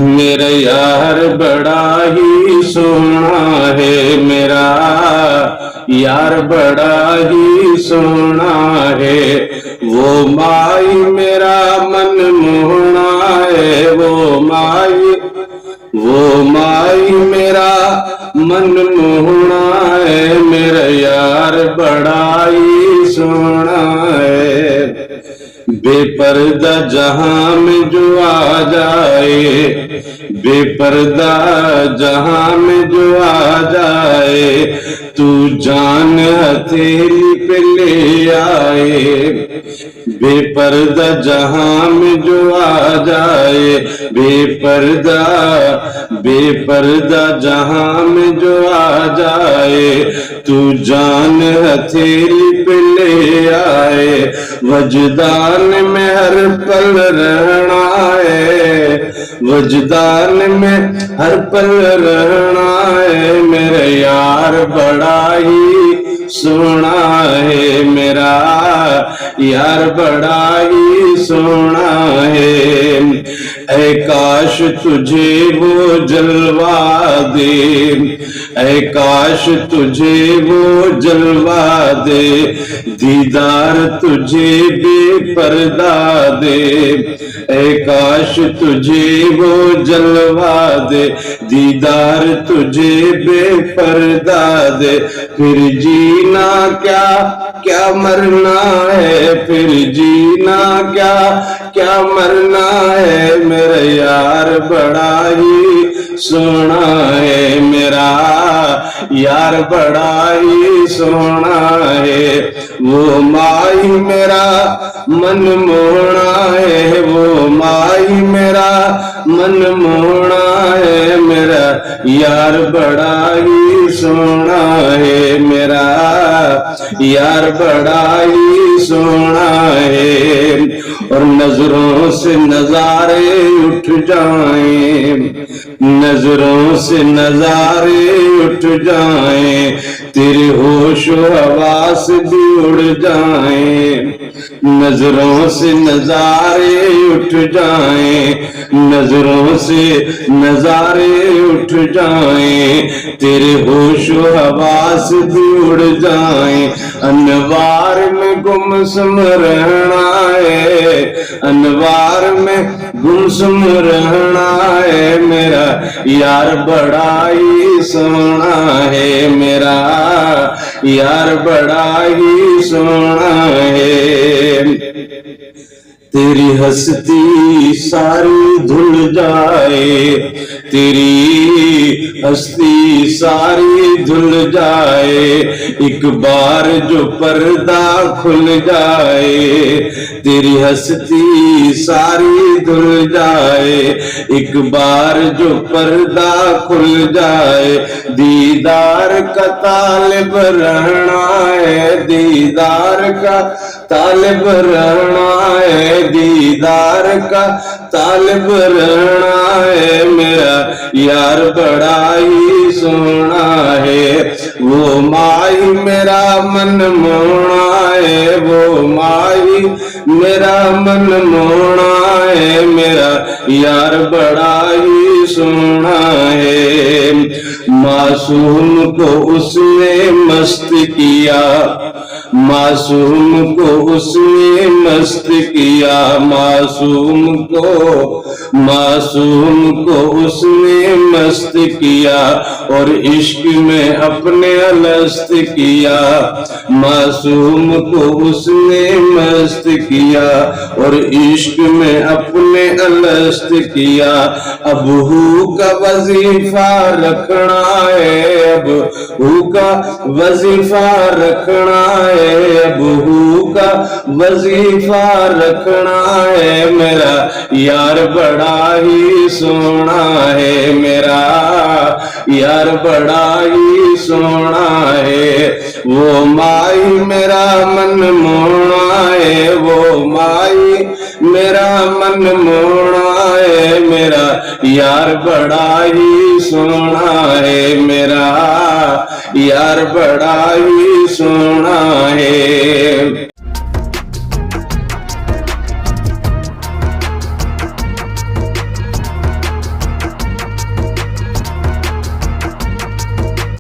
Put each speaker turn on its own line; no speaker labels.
میرا یار بڑا ہی سونا ہے، میرا یار بڑا ہی سونا ہے، وہ مائی میرا من موہنا ہے، وہ مائی میرا من موہنا ہے، میرا یار بڑا ہی سونا ہے۔ بے پردہ جہاں میں جو آ جائے، بے پردہ جہاں میں جو آ جائے، تو جان ہتھیلی پہ لے آئے۔ بے پردہ جہاں میں جو آ جائے، بے پردہ جہاں میں جو آ جائے، تو جان ہتھیلی پہ لے آئے۔ وجدان میں ہر پل رہنا ہے، وجدان میں ہر پل رہنا ہے، میرا یار بڑا ہی سونا ہے، میرا یار بڑا ہی سونا ہے۔ اے کاش تجھے وہ جلوہ دے، اے کاش تجھے وہ جلوہ دے، دیدار تجھے بے پردہ دے، اے کاش تجھے وہ جلوہ دے، دیدار تجھے بے پردہ دے۔ پھر جینا کیا مرنا ہے، پھر جینا کیا مرنا ہے، میرا یار بڑا ہی سونا ہے، میرا یار بڑا ہی سونا ہے، وہ مائی میرا من موہنا ہے، وہ مائی میرا من موہنا ہے، میرا یار بڑا ہی سونا ہے، میرا یار بڑا ہی سونا ہے۔ اور نظروں سے نظارے اٹھ جائیں، نظروں سے نظارے اٹھ جائیں، تیرے ہوش و حواس بھی اڑ جائیں، نظروں سے نظارے اٹھ جائیں، نظروں سے نظارے اٹھ جائیں، تیرے ہوش و حواس بھی اڑ جائیں۔ انوار میں گمسم رہنا ہے، انوار میں گمسم رہنا ہے، میرا یار بڑا ہی سونا ہے، میرا یار بڑا ہی سونا ہے۔ تیری ہستی ساری دھل جائے، تیری ہستی ساری دھل جائے، ایک بار جو پردہ کھل جائے، تیری ہستی ساری دھل جائے، ایک بار جو پردہ کھل جائے، دیدار کا طالب رہنا ہے، دیدار کا طالب رہنا ہے، دیدار کا طالب رہنا ہے، میرا یار بڑا ہی سونا ہے، وہ مائی میرا من موہنا ہے، وہ مائی میرا من موہنا ہے، میرا یار بڑا ہی سونا ہے۔ معصوم کو اس نے مست کیا، معصوم کو اس نے مست کیا، معصوم کو اس نے مست کیا، اور عشق میں اپنے الست کیا، معصوم کو اس نے مست کیا، اور عشق میں اپنے الست کیا۔ اب ہو کا وظیفہ رکھنا ہے، اب ہو کا وظیفہ رکھنا ہے، اب ہو کا وظیفہ رکھنا ہے، میرا یار بڑا ہی سونا ہے، میرا یار بڑا ہی سونا ہے، وہ مائی میرا من موہنا ہے، وہ مائی میرا من موہنا ہے، میرا یار بڑا ہی سونا ہے، میرا یار بڑا ہی سونا ہے۔